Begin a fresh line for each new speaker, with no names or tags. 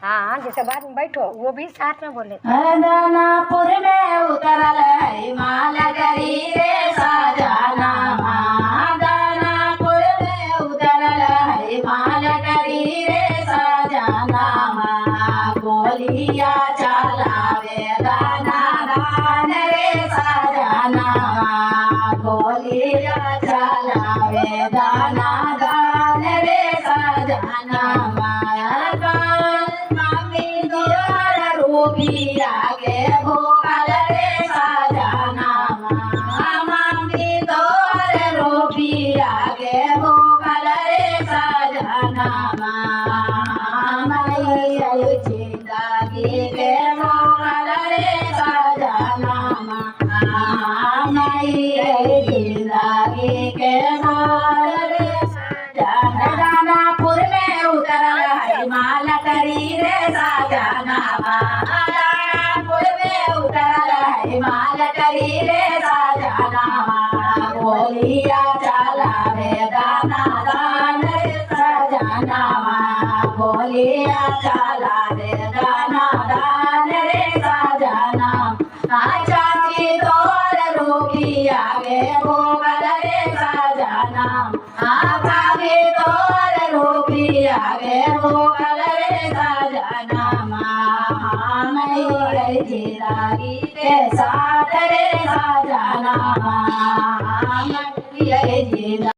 हाँ, जैसे बाद में बैठो वो भी साथ में बोले।
दानापुर में उतरल है माल करी रे साजना माँ। दानापुर में उतरल है माल करी रे साजना माँ। गोलिया चलावे दाना दान रे साजना माँ। गोलिया चलावे दाना दान रे साजना माँ। रूपी आगे भोकल रे साजना माँ। मम्मी तोर रूपी आगे भोकल रे साजना माँ। मैया जिंदगी के भोकल रे साजना माँ। मैया जिंदगी के भोकल रे साजना। दानापुर में उतरल है माल करी रे साजना माँ। दानापुर में उतरल है माल करी रे साजना माँ। गोलिया चलावे दाना दान रे साजना माँ। गोलिया चलावे दाना दान रे साजना माँ। चाची तोर रूपी आगे भोगल रे साजना माँ। भाभी तोर रूपी आगे भोगल रे साजना माँ। मैया जिंदगी के साथ रे साजना माँ। मैया जिंदगी